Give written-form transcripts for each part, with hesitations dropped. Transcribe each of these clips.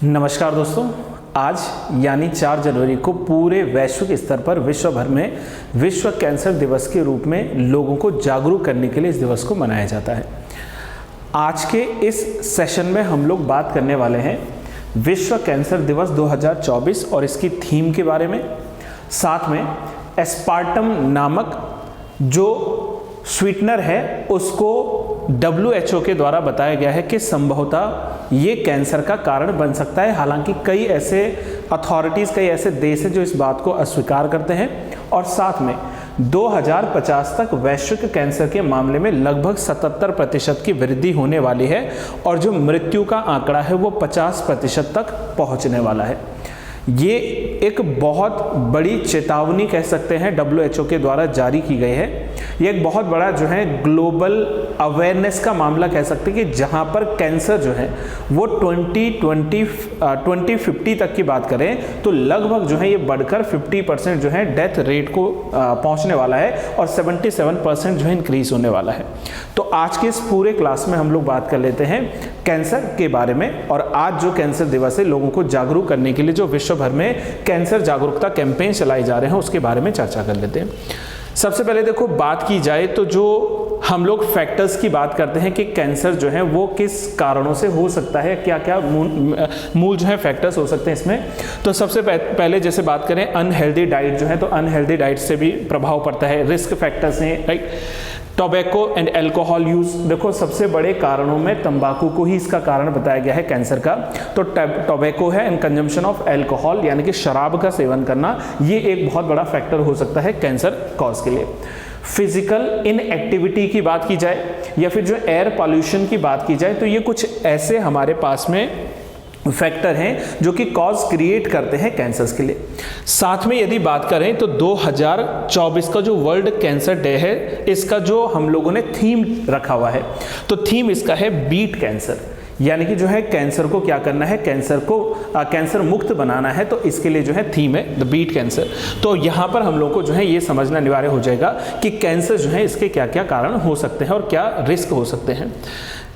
नमस्कार दोस्तों, आज यानी 4 जनवरी को पूरे वैश्विक स्तर पर विश्व भर में विश्व कैंसर दिवस के रूप में लोगों को जागरूक करने के लिए इस दिवस को मनाया जाता है। आज के इस सेशन में हम लोग बात करने वाले हैं विश्व कैंसर दिवस 2024 और इसकी थीम के बारे में। साथ में एस्पार्टम नामक जो स्वीटनर है उसको WHO के द्वारा बताया गया है कि संभवतः ये कैंसर का कारण बन सकता है। हालांकि कई ऐसे अथॉरिटीज़, कई ऐसे देश हैं जो इस बात को अस्वीकार करते हैं। और साथ में 2050 तक वैश्विक कैंसर के मामले में लगभग 77% की वृद्धि होने वाली है और जो मृत्यु का आंकड़ा है वो 50% तक पहुंचने वाला है। ये एक बहुत बड़ी चेतावनी कह सकते हैं WHO के द्वारा जारी की गई है। ये एक बहुत बड़ा जो है ग्लोबल अवेयरनेस का मामला कह सकते हैं कि जहाँ पर कैंसर जो है वो 2050 तक की बात करें तो लगभग जो है ये बढ़कर 50% जो है डेथ रेट को पहुँचने वाला है और 77% जो है इंक्रीज होने वाला है। तो आज के इस पूरे क्लास में हम लोग बात कर लेते हैं कैंसर के बारे में। और आज जो कैंसर दिवस है लोगों को जागरूक करने के लिए जो विश्व भर में कैंसर जागरूकता कैंपेन चलाए जा रहे हैं उसके बारे में चर्चा कर लेते हैं। सबसे पहले देखो, बात की जाए तो जो हम लोग फैक्टर्स की बात करते हैं कि कैंसर जो है वो किस कारणों से हो सकता है, क्या क्या मूल जो है फैक्टर्स हो सकते हैं इसमें। तो सबसे पहले जैसे बात करें अनहेल्दी डाइट जो है, तो अनहेल्दी डाइट से भी प्रभाव पड़ता है। रिस्क फैक्टर्स हैं, right. Tobacco and alcohol use, देखो सबसे बड़े कारणों में तंबाकू को ही इसका कारण बताया गया है कैंसर का। तो टोबैको है एंड कंजम्पशन ऑफ अल्कोहल यानी कि शराब का सेवन करना, ये एक बहुत बड़ा फैक्टर हो सकता है कैंसर कॉज के लिए। फिजिकल इनएक्टिविटी की बात की जाए या फिर जो एयर पॉल्यूशन की बात की जाए तो ये कुछ ऐसे हमारे पास में फैक्टर हैं जो कि कॉज क्रिएट करते हैं कैंसर्स के लिए। साथ में यदि बात करें तो 2024 का जो वर्ल्ड कैंसर डे है इसका जो हम लोगों ने थीम रखा हुआ है, तो थीम इसका है बीट कैंसर, यानी कि जो है कैंसर को क्या करना है, कैंसर को कैंसर मुक्त बनाना है। तो इसके लिए जो है थीम है द बीट कैंसर। तो यहाँ पर हम लोग को जो है ये समझना अनिवार्य हो जाएगा कि कैंसर जो है इसके क्या क्या कारण हो सकते हैं और क्या रिस्क हो सकते हैं।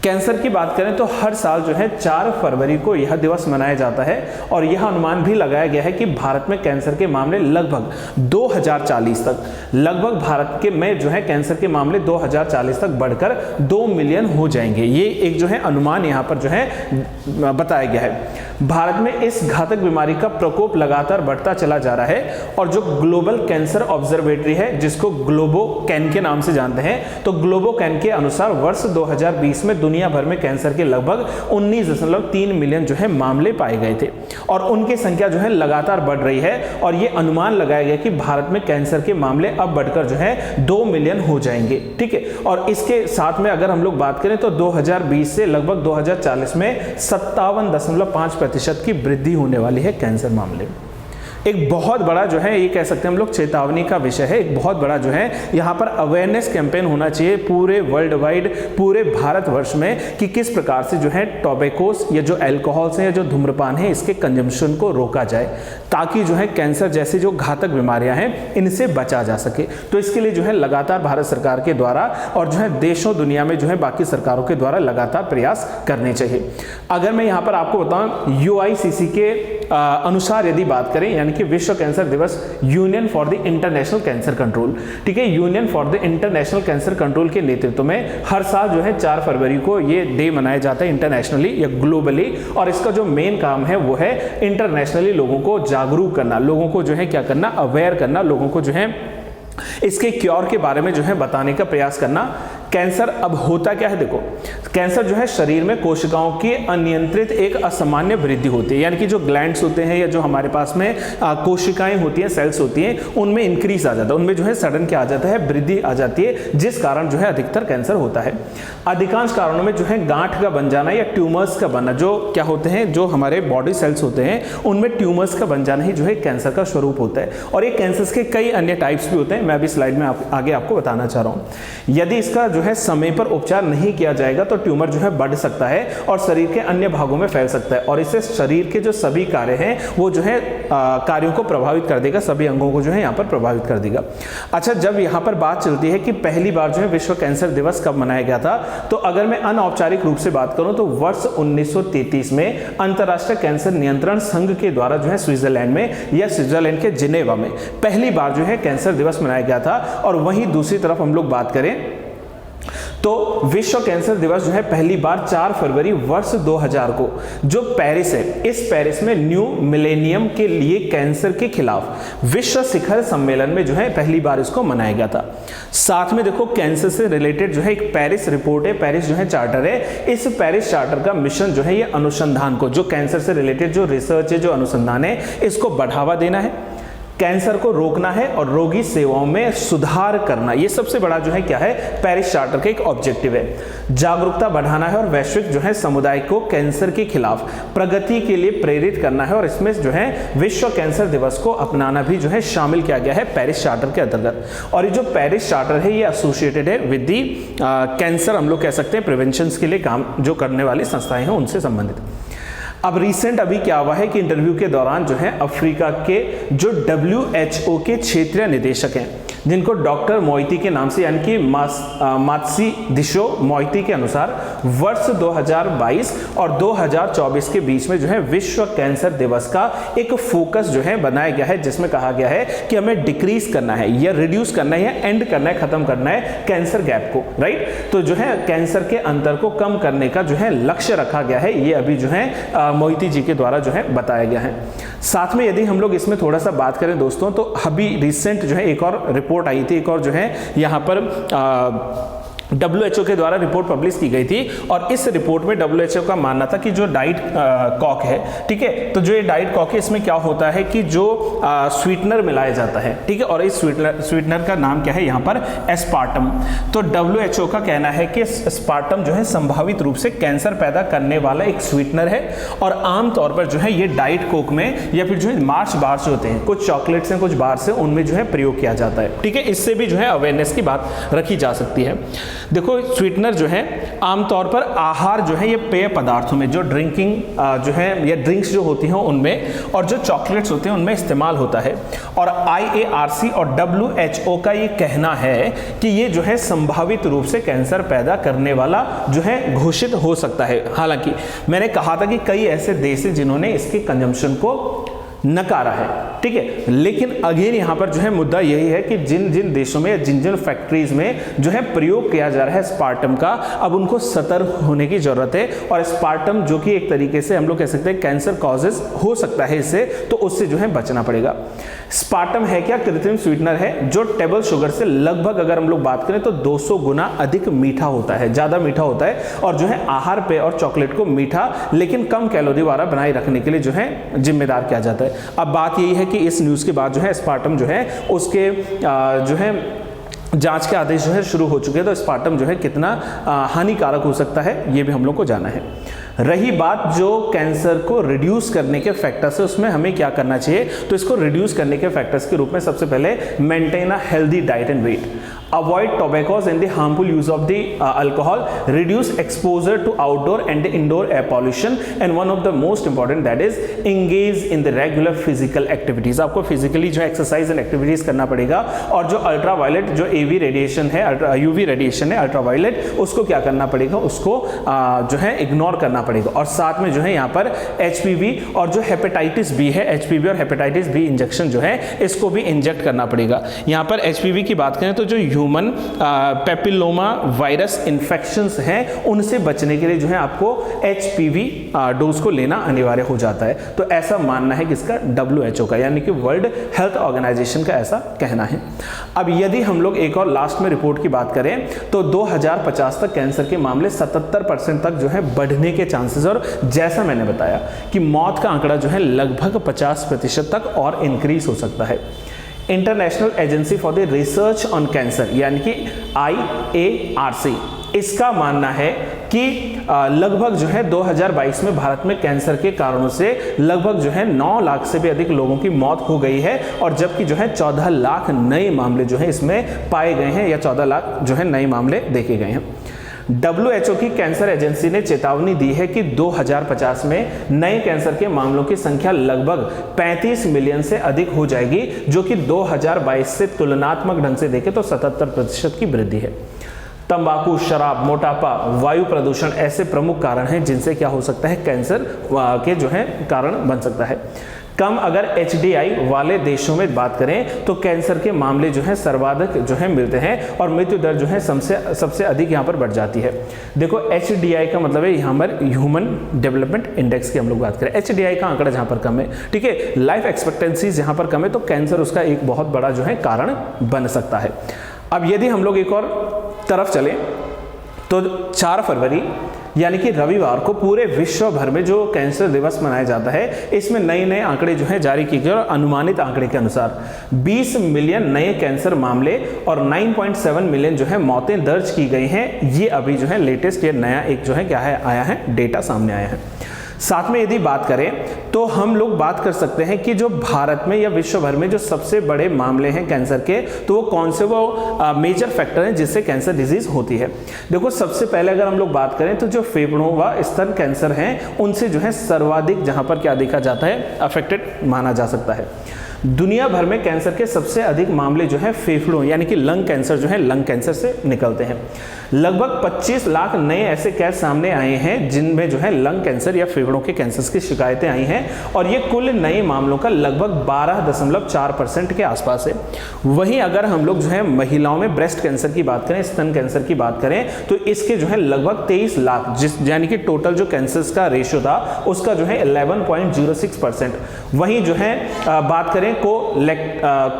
कैंसर की बात करें तो हर साल जो है 4 फरवरी को यह दिवस मनाया जाता है और यह अनुमान भी लगाया गया है कि भारत में कैंसर के मामले लगभग 2040 तक लगभग भारत के में जो है कैंसर के मामले 2040 तक बढ़कर 2 मिलियन हो जाएंगे। ये एक जो है अनुमान यहाँ पर जो है बताया गया है। भारत में इस घातक बीमारी का प्रकोप लगातार बढ़ता चला जा रहा है और जो ग्लोबल कैंसर ऑब्जर्वेटरी है जिसको ग्लोबोकैन के नाम से जानते हैं, तो ग्लोबोकैन के अनुसार वर्ष 2020 में दुनिया भर में कैंसर के लगभग 19.3 मिलियन जो है मामले पाए गए थे और उनकी संख्या जो है लगातार बढ़ रही है और ये अनुमान लगाया गया कि भारत में कैंसर के मामले अब बढ़कर जो है 2 मिलियन हो जाएंगे। ठीक है, और इसके साथ में अगर हम लोग बात करें तो 2020 से लगभग 2040 में 57.5% की वृद्धि होने वाली है कैंसर मामले में। एक बहुत बड़ा जो है ये कह सकते हैं हम लोग चेतावनी का विषय है। एक बहुत बड़ा जो है यहाँ पर अवेयरनेस कैंपेन होना चाहिए पूरे वर्ल्ड वाइड, पूरे भारतवर्ष में कि किस प्रकार से जो है टोबैकोस या जो अल्कोहल्स हैं या जो धूम्रपान है इसके कंजम्पशन को रोका जाए ताकि जो है कैंसर जैसी जो घातक बीमारियां हैं इनसे बचा जा सके। तो इसके लिए जो है लगातार भारत सरकार के द्वारा और जो है देशों दुनिया में जो है बाकी सरकारों के द्वारा लगातार प्रयास करने चाहिए। अगर मैं यहाँ पर आपको बताऊँ UICC के अनुसार यदि बात करें यानी कि विश्व कैंसर दिवस union for the international cancer control, ठीक है, union for the international cancer control के नेतृत्व में हर साल जो है 4 फरवरी को ये डे मनाया जाता है इंटरनेशनली या ग्लोबली। और इसका जो मेन काम है वो है इंटरनेशनली लोगों को जागरूक करना, लोगों को जो है क्या करना, अवेयर करना, लोगों को जो है इसके क्योर के बारे में जो है बताने का प्रयास करना। कैंसर अब होता क्या है, देखो कैंसर जो है शरीर में कोशिकाओं की अनियंत्रित एक असामान्य वृद्धि होती है, यानी कि जो ग्लैंड्स होते हैं या जो हमारे पास में कोशिकाएं होती हैं, सेल्स होती हैं, उनमें इंक्रीज आ जाता है, उनमें जो है सडन क्या आ जाता है, वृद्धि आ जाती है, जिस कारण जो है अधिकतर कैंसर होता है। अधिकांश कारणों में जो है गांठ का बन जाना या ट्यूमर्स का बनना, जो क्या होते हैं, जो हमारे बॉडी सेल्स होते हैं उनमें ट्यूमर्स का बन जाना ही जो है कैंसर का स्वरूप होता है। और ये कैंसर के कई अन्य टाइप्स भी होते हैं, मैं अभी स्लाइड में आगे आपको बताना चाह रहा हूँ। यदि इसका जो जो है समय पर उपचार नहीं किया जाएगा तो ट्यूमर जो है बढ़ सकता है और शरीर के अन्य भागों में फैल सकता है और इससे शरीर के जो सभी कार्य हैं वो जो है कार्यों को प्रभावित कर देगा, सभी अंगों को जो है यहाँ पर प्रभावित कर देगा। अच्छा, जब यहाँ पर बात चलती है कि पहली बार जो है विश्व कैंसर दिवस कब मनाया गया था, तो अगर मैं अनौपचारिक रूप से बात करूं तो वर्ष 1933 में अंतर्राष्ट्रीय कैंसर नियंत्रण संघ के द्वारा जो है स्विट्जरलैंड में या स्विट्जरलैंड के जिनेवा में पहली बार जो है कैंसर दिवस मनाया गया था। और वहीं दूसरी तरफ हम लोग बात करें तो विश्व कैंसर दिवस जो है पहली बार 4 फरवरी वर्ष 2000 को जो पेरिस है, इस पेरिस में न्यू मिलेनियम के लिए कैंसर के खिलाफ विश्व शिखर सम्मेलन में जो है पहली बार इसको मनाया गया था। साथ में देखो कैंसर से रिलेटेड जो है एक पेरिस रिपोर्ट है, पेरिस जो है चार्टर है। इस पेरिस चार्टर का मिशन जो है ये अनुसंधान को, जो कैंसर से रिलेटेड जो रिसर्च है, जो अनुसंधान है, इसको बढ़ावा देना है, कैंसर को रोकना है और रोगी सेवाओं में सुधार करना। ये सबसे बड़ा जो है क्या है, पेरिस चार्टर का एक ऑब्जेक्टिव है। जागरूकता बढ़ाना है और वैश्विक जो है समुदाय को कैंसर के खिलाफ प्रगति के लिए प्रेरित करना है और इसमें जो है विश्व कैंसर दिवस को अपनाना भी जो है शामिल किया गया है पेरिस चार्टर के अंतर्गत। और ये जो पेरिस चार्टर है ये एसोसिएटेड है विद दी कैंसर, हम लोग कह सकते हैं प्रिवेंशन के लिए काम जो करने वाली संस्थाएं हैं उनसे संबंधित। अब रिसेंट अभी क्या हुआ है कि इंटरव्यू के दौरान जो है अफ्रीका के जो WHO के क्षेत्रीय निदेशक हैं, जिनको डॉक्टर मोइती के नाम से यानी कि मात्सीदिशो मोइती के अनुसार वर्ष 2022 और 2024 के बीच में जो है विश्व कैंसर दिवस का एक फोकस जो है बनाया गया है, जिसमें कहा गया है कि हमें डिक्रीज करना है या रिड्यूस करना है या एंड करना है, खत्म करना है कैंसर गैप को, राइट। तो जो है कैंसर के अंतर को कम करने का जो है लक्ष्य रखा गया है, ये अभी जो है मोइती जी के द्वारा जो है बताया गया है। साथ में यदि हम लोग इसमें थोड़ा सा बात करें दोस्तों, तो अभी रिसेंट जो है एक और रिपोर्ट आई थी, एक और जो है यहाँ पर WHO के द्वारा रिपोर्ट पब्लिश की गई थी और इस रिपोर्ट में WHO का मानना था कि जो डाइट कॉक है, ठीक है, तो जो ये डाइट कॉक है इसमें क्या होता है कि जो स्वीटनर मिलाया जाता है, ठीक है, और इस स्वीटनर का नाम क्या है यहाँ पर, एस्पार्टम। तो WHO का कहना है कि एस्पार्टम जो है संभावित रूप से कैंसर पैदा करने वाला एक स्वीटनर है और आमतौर पर जो है ये डाइट कोक में या फिर जो है मार्च बार्स होते हैं, कुछ चॉकलेट्स हैं, कुछ बार्स हैं, उनमें जो है प्रयोग किया जाता है, ठीक है। इससे भी जो है अवेयरनेस की बात रखी जा सकती है। देखो स्वीटनर जो है आमतौर पर आहार जो है ये पेय पदार्थों में, जो ड्रिंकिंग जो है या ड्रिंक्स जो होती हैं उनमें और जो चॉकलेट्स होते हैं उनमें इस्तेमाल होता है। और IARC और WHO का ये कहना है कि ये जो है संभावित रूप से कैंसर पैदा करने वाला जो है घोषित हो सकता है। हालांकि मैंने कहा था कि कई ऐसे देश हैं जिन्होंने इसके कंजम्पशन को नकारा है, ठीक है, लेकिन अगेन यहाँ पर जो है मुद्दा यही है कि जिन जिन देशों में या जिन जिन फैक्ट्रीज में जो है प्रयोग किया जा रहा है स्पार्टम का, अब उनको सतर्क होने की जरूरत है। और स्पार्टम जो कि एक तरीके से हम लोग कह सकते हैं कैंसर कॉजेज हो सकता है इससे, तो उससे जो है बचना पड़ेगा। स्पार्टम है क्या, कृत्रिम स्वीटनर है जो टेबल शुगर से लगभग अगर हम लोग बात करें तो 200 गुना अधिक मीठा होता है, ज्यादा मीठा होता है और जो है आहार पेय और चॉकलेट को मीठा लेकिन कम कैलोरी वाला बनाए रखने के लिए जो है जिम्मेदार किया जाता है। अब बात यही है कि इस न्यूज़ के बाद जो है स्पार्टम जो है उसके जो है जांच के आदेश जो है शुरू हो चुके हैं, तो स्पार्टम जो है कितना हानिकारक हो सकता है ये भी हम लोग को जाना है। रही बात जो कैंसर को रिड्यूस करने के फैक्टर्स है, उसमें हमें क्या करना चाहिए, तो इसको रिड्यूस करने के फैक्टर्स के रूप में सबसे पहले maintain a healthy diet and weight, avoid tobaccos and the harmful use of the alcohol, reduce exposure to outdoor and indoor air pollution and one of the most important that is engage in the regular physical activities. आपको physically जो exercise and activities करना पड़ेगा और जो ultraviolet जो AV radiation है, UV radiation है ultraviolet, उसको क्या करना पड़ेगा, उसको जो है इग्नोर करना पड़ेगा। और साथ में जो है यहाँ पर HPV और जो हेपेटाइटिस B है, HPV और हेपेटाइटिस B इंजेक्शन जो है इसको भी इंजेक्ट करना पड़ेगा। यहाँ पर HPV की बात करें तो जो ह्यूमन पेपिलोमा वायरस इन्फेक्शंस हैं उनसे बचने के लिए जो है आपको HPV डोज को लेना अनिवार्य हो जाता है। तो ऐसा मानना है किसका, WHO का, यानी कि वर्ल्ड हेल्थ ऑर्गेनाइजेशन का ऐसा कहना है। अब यदि हम लोग एक और लास्ट में रिपोर्ट की बात करें तो 2050 तक कैंसर के मामले 77% तक जो है बढ़ने के चांसेस, और जैसा मैंने बताया कि मौत का आंकड़ा जो है लगभग 50% तक और इंक्रीज हो सकता है। International agency for the research on cancer यानी कि IARC, इसका मानना है कि लगभग जो है 2022 में भारत में कैंसर के कारणों से लगभग जो है 9 लाख से भी अधिक लोगों की मौत हो गई है, और जबकि जो है 14 लाख नए मामले जो है इसमें पाए गए हैं, या 14 लाख जो है नए मामले देखे गए हैं। WHO की कैंसर एजेंसी ने चेतावनी दी है कि 2050 में नए कैंसर के मामलों की संख्या लगभग 35 मिलियन से अधिक हो जाएगी, जो कि 2022 से तुलनात्मक ढंग से देखें तो 77% की वृद्धि है। तंबाकू, शराब, मोटापा, वायु प्रदूषण ऐसे प्रमुख कारण हैं जिनसे क्या हो सकता है, कैंसर के जो है कारण बन सकता है। कम अगर HDI वाले देशों में बात करें तो कैंसर के मामले जो है सर्वाधिक जो है मिलते हैं, और मृत्यु दर जो है सबसे अधिक यहाँ पर बढ़ जाती है। देखो HDI का मतलब है यहाँ पर ह्यूमन डेवलपमेंट इंडेक्स की हम लोग बात करें, HDI का आंकड़ा जहाँ पर कम है, ठीक है, लाइफ एक्सपेक्टेंसीज यहाँ पर कम है, तो कैंसर उसका एक बहुत बड़ा जो है कारण बन सकता है। अब यदि हम लोग एक और तरफ चलें तो 4 फरवरी यानी कि रविवार को पूरे विश्व भर में जो कैंसर दिवस मनाया जाता है, इसमें नए नए आंकड़े जो है जारी किए गए, और अनुमानित आंकड़े के अनुसार 20 मिलियन नए कैंसर मामले और 9.7 मिलियन जो है मौतें दर्ज की गई हैं। ये अभी जो है लेटेस्ट, ये नया एक जो है क्या है आया है, डेटा सामने आया है। साथ में यदि बात करें तो हम लोग बात कर सकते हैं कि जो भारत में या विश्व भर में जो सबसे बड़े मामले हैं कैंसर के, तो वो कौन से वो मेजर फैक्टर हैं जिससे कैंसर डिजीज होती है। देखो सबसे पहले अगर हम लोग बात करें तो जो फेफड़ों व स्तन कैंसर हैं, उनसे जो है सर्वाधिक जहां पर क्या देखा जाता है, अफेक्टेड माना जा सकता है। दुनिया भर में कैंसर के सबसे अधिक मामले जो है फेफड़ों यानी कि लंग कैंसर जो है लंग कैंसर से निकलते हैं। लगभग 25 लाख नए ऐसे केस सामने आए हैं जिनमें जो है लंग कैंसर या फेफड़ों के कैंसर की शिकायतें आई हैं, और ये कुल नए मामलों का लगभग 12.4% के आसपास है। वहीं अगर हम लोग जो है महिलाओं में ब्रेस्ट कैंसर की बात करें, स्तन कैंसर की बात करें, तो इसके जो है लगभग 23 लाख, जिस यानी कि टोटल जो कैंसर्स का रेशियो था उसका जो है 11.06%। वहीं जो है बात करें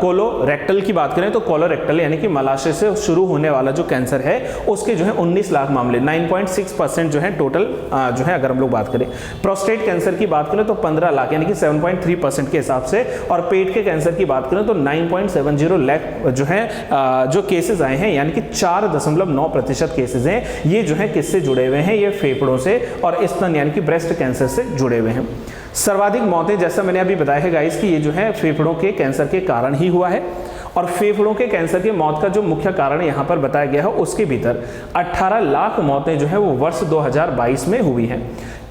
कोलोरेक्टल की बात करें तो कोलोरेक्टल यानी कि मलाशय से शुरू होने वाला जो कैंसर है उसके जो है 19 लाख मामले, 9.6% जो है टोटल जो है अगर हम लोग बात करें। प्रोस्टेट कैंसर की बात करें तो 15 लाख यानी कि 7.3% के हिसाब से, और पेट के कैंसर की बात करें तो 9.70 लाख जो है जो केसेस आए हैं, यानी कि 4.9% केसेस हैं। ये जो है किससे जुड़े हुए हैं, ये फेफड़ों से और स्तन यानी कि ब्रेस्ट कैंसर से जुड़े हुए हैं। सर्वाधिक मौतें जैसा मैंने अभी बताया है गाइस कि ये जो है फेफड़ों के कैंसर के कारण ही हुआ है, और फेफड़ों के कैंसर की मौत का जो मुख्य कारण यहाँ पर बताया गया है उसके भीतर 18 लाख मौतें जो है वो वर्ष 2022 में हुई हैं।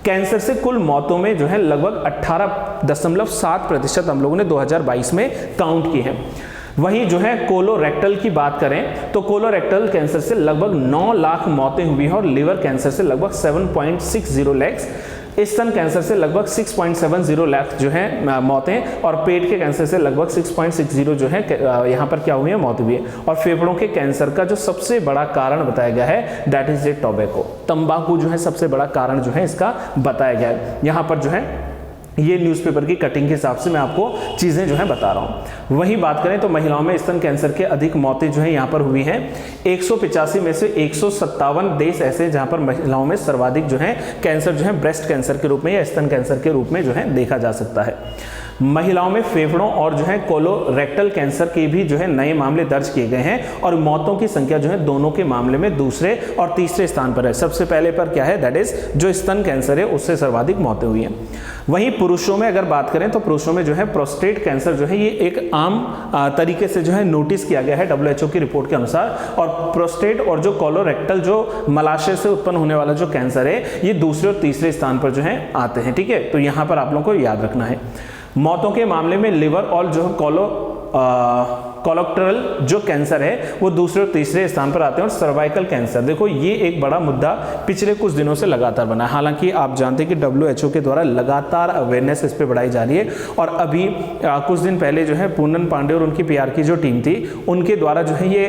कैंसर से कुल मौतों में जो है लगभग 18.7% हम लोगों ने 2022 में काउंट की है। वहीं जो है कोलोरेक्टल की बात करें तो कोलोरेक्टल कैंसर से लगभग 9 लाख मौतें हुई हैं, और लिवर कैंसर से लगभग 7.60 लाख, स्तन कैंसर से लगभग 6.70 लाख जो है मौतें, और पेट के कैंसर से लगभग 6.60 जो है यहाँ पर क्या हुई है, मौत हुई है। और फेफड़ों के कैंसर का जो सबसे बड़ा कारण बताया गया है दैट इज ए टोबैको, तंबाकू जो है सबसे बड़ा कारण जो है इसका बताया गया है। यहाँ पर जो है ये न्यूज़पेपर की कटिंग के हिसाब से मैं आपको चीज़ें जो है बता रहा हूँ। वहीं बात करें तो महिलाओं में स्तन कैंसर के अधिक मौतें जो है यहाँ पर हुई हैं। 185 में से 157 देश ऐसे जहाँ पर महिलाओं में सर्वाधिक जो है कैंसर जो है ब्रेस्ट कैंसर के रूप में या स्तन कैंसर के रूप में जो है देखा जा सकता है। महिलाओं में फेफड़ों और जो है कोलोरेक्टल कैंसर के भी जो है नए मामले दर्ज किए गए हैं, और मौतों की संख्या जो है दोनों के मामले में दूसरे और तीसरे स्थान पर है। सबसे पहले पर क्या है, दैट इज जो स्तन कैंसर है उससे सर्वाधिक मौतें हुई हैं। वहीं पुरुषों में अगर बात करें तो पुरुषों में जो है प्रोस्टेट कैंसर जो है ये एक आम तरीके से जो है नोटिस किया गया है WHO की रिपोर्ट के अनुसार, और प्रोस्टेट और जो कोलोरेक्टल जो मलाशय से उत्पन्न होने वाला जो कैंसर है ये दूसरे और तीसरे स्थान पर जो है आते हैं। ठीक है, तो यहाँ पर आप लोगों को याद रखना है। मौतों के मामले में लिवर और जो कोलोरेक्टल जो कैंसर है वो दूसरे और तीसरे स्थान पर आते हैं। और सर्वाइकल कैंसर, देखो ये एक बड़ा मुद्दा पिछले कुछ दिनों से लगातार बना है। हालांकि आप जानते हैं कि WHO के द्वारा लगातार अवेयरनेस इस पे बढ़ाई जा रही है, और अभी कुछ दिन पहले जो है पूनम पांडे और उनकी PR की जो टीम थी उनके द्वारा जो है ये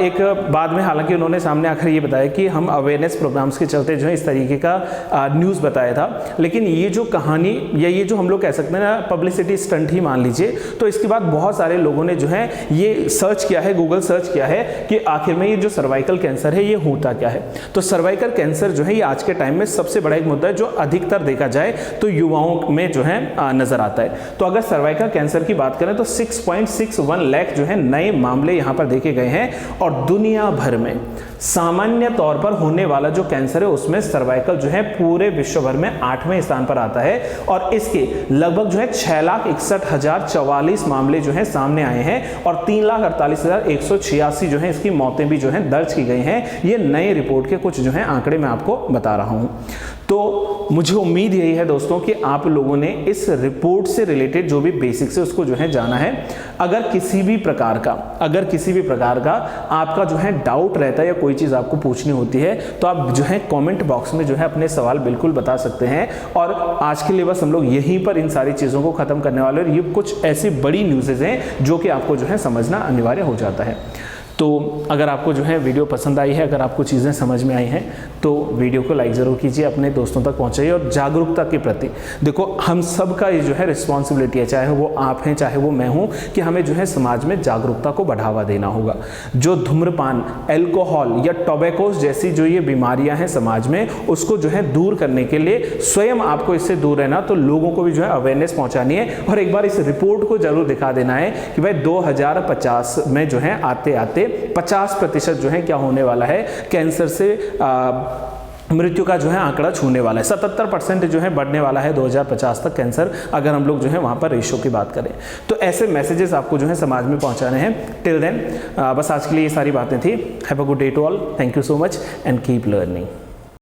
एक बाद में हालांकि उन्होंने सामने आकर ये बताया कि हम अवेयरनेस प्रोग्राम्स के चलते जो है इस तरीके का न्यूज़ बताया था, लेकिन ये जो कहानी या ये जो हम लोग कह सकते हैं ना पब्लिसिटी स्टंट ही मान लीजिए, तो इसके बाद बहुत सारे लोगों ने जो है ये सर्च किया है, गूगल सर्च किया है कि आखिर में ये जो सर्वाइकल कैंसर है ये होता क्या है। तो सर्वाइकल कैंसर जो है ये आज के टाइम में सबसे बड़ा एक मुद्दा है जो अधिकतर देखा जाए तो युवाओं में जो है नजर आता है। तो अगर सर्वाइकल कैंसर की बात करें तो 6.61 लाख जो है नए मामले यहां पर देखे गए हैं और दुनिया भर में सामान्य तौर पर होने वाला जो कैंसर है उसमें सर्वाइकल जो है पूरे विश्व भर में 8वें स्थान पर आता है और इसके लगभग जो है 6,61,044 मामले जो है सामने आए हैं और 3,48,186 जो है इसकी मौतें भी जो है दर्ज की गई हैं। ये नए रिपोर्ट के कुछ जो है आंकड़े मैं आपको बता रहा हूं। तो मुझे उम्मीद यही है दोस्तों कि आप लोगों ने इस रिपोर्ट से रिलेटेड जो भी बेसिक्स है उसको जो है जाना है। अगर किसी भी प्रकार का आपका जो है डाउट रहता है या कोई चीज़ आपको पूछनी होती है तो आप जो है कमेंट बॉक्स में जो है अपने सवाल बिल्कुल बता सकते हैं। और आज के लिए बस हम लोग यहीं पर इन सारी चीज़ों को ख़त्म करने वाले और ये कुछ ऐसी बड़ी न्यूज़ेज़ हैं जो कि आपको जो है समझना अनिवार्य हो जाता है। तो अगर आपको जो है वीडियो पसंद आई है, अगर आपको चीज़ें समझ में आई हैं तो वीडियो को लाइक ज़रूर कीजिए, अपने दोस्तों तक पहुंचाइए और जागरूकता के प्रति देखो हम सब का ये जो है रिस्पॉन्सिबिलिटी है, चाहे वो आप हैं चाहे वो मैं हूं, कि हमें जो है समाज में जागरूकता को बढ़ावा देना होगा। जो धूम्रपान, अल्कोहल या टोबैकोस जैसी जो ये बीमारियां हैं समाज में उसको जो है दूर करने के लिए स्वयं आपको इससे दूर रहना, तो लोगों को भी जो है अवेयरनेस पहुँचानी है और एक बार इस रिपोर्ट को जरूर दिखा देना है कि भाई 2050 में जो है आते आते 50% जो है क्या होने वाला है, कैंसर से मृत्यु का जो है आंकड़ा छूने वाला है। 77% जो है बढ़ने वाला है 2050 तक कैंसर, अगर हम लोग जो है वहां पर रेशो की बात करें तो ऐसे मैसेजेस आपको जो है समाज में पहुंचाने हैं। टिल देन बस आज के लिए ये सारी बातें थी। Have a good day to all, thank you so much and keep learning.